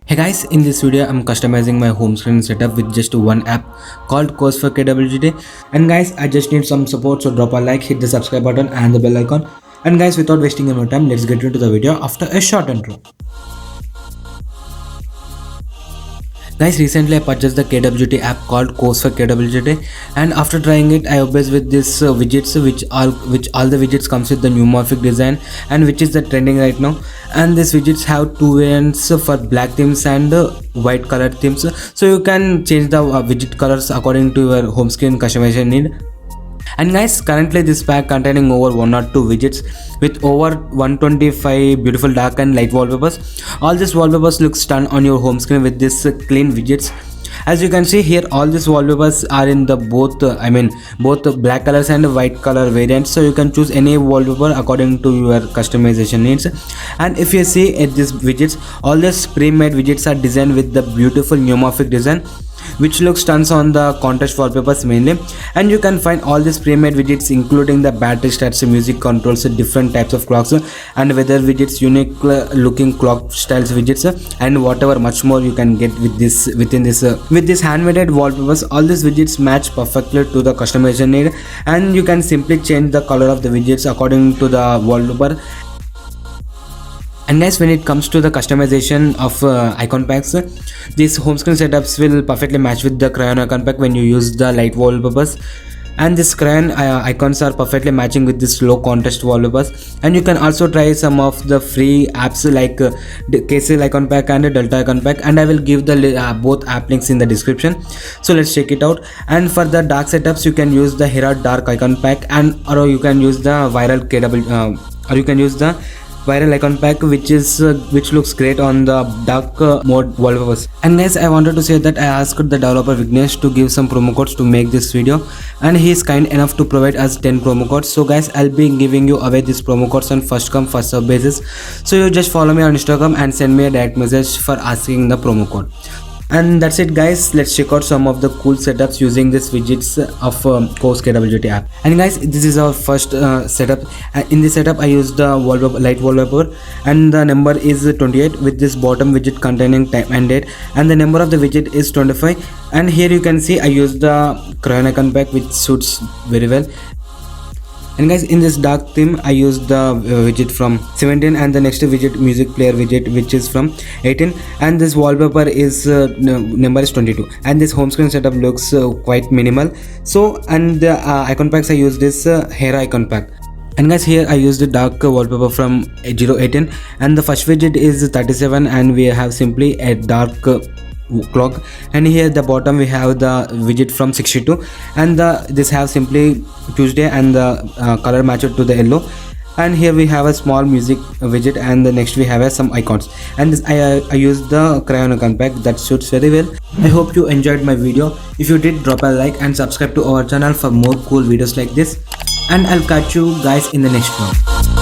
Hey guys, in this video I'm customizing my home screen setup with just one app called Coves for kwgt. And guys, I just need some support, so drop a like, hit the subscribe button and the bell icon. And guys, without wasting any more time, let's get into the video after a short intro. Guys, recently I purchased the kwgt app called Coves for kwgt, and after trying it I obsessed with this widgets which all the widgets comes with the neumorphic design, and which is the trending right now. And these widgets have two variants for black themes and white color themes, so you can change the widget colors according to your home screen customization need. And guys, currently this pack containing over 1 or 2 widgets with over 125 beautiful dark and light wallpapers. All these wallpapers look stun on your home screen with this clean widgets. As you can see here, all these wallpapers are in the both black colors and white color variants, so you can choose any wallpaper according to your customization needs. And if you see at these widgets, all these pre-made widgets are designed with the beautiful neumorphic design, which looks stuns on the contrast wallpapers mainly. And you can find all these pre-made widgets including the battery stats, music controls, different types of clocks and weather widgets, unique looking clock styles widgets, and whatever much more you can get with this with this handmade wallpapers. All these widgets match perfectly to the customization need, and you can simply change the color of the widgets according to the wallpaper. And guys, when it comes to the customization of icon packs, these home screen setups will perfectly match with the crayon icon pack when you use the light wallpapers. And this crayon icons are perfectly matching with this low contrast wallpapers. And you can also try some of the free apps like the KCL icon pack and Delta icon pack, and I will give the both app links in the description, so let's check it out. And for the dark setups, you can use the Hera dark icon pack, and or you can use the viral viral icon pack, which looks great on the dark mode wallpapers. And guys, I wanted to say that I asked the developer Vignesh to give some promo codes to make this video, and he is kind enough to provide us 10 promo codes. So guys, I'll be giving you away these promo codes on first come first serve basis, so you just follow me on Instagram and send me a direct message for asking the promo code. And that's it guys, let's check out some of the cool setups using this widgets of Coves kwgt app. And guys, this is our first setup. In this setup I used the light wallpaper, and the number is 28 with this bottom widget containing time and date, and the number of the widget is 25. And here you can see I used the crayon icon pack, which suits very well. And guys, in this dark theme I used the widget from 17, and the next widget music player widget, which is from 18. And this wallpaper is number is 22, and this home screen setup looks quite minimal. So, and the icon packs I used this Hera icon pack. And guys, here I used the dark wallpaper from 018, and the first widget is 37, and we have simply a dark clock. And here at the bottom we have the widget from 62, and this have simply Tuesday, and the color matched to the yellow. And here we have a small music widget, and the next we have some icons. And this I used the crayon icon pack, that suits very well. I hope you enjoyed my video. If you did, drop a like and subscribe to our channel for more cool videos like this, and I'll catch you guys in the next one.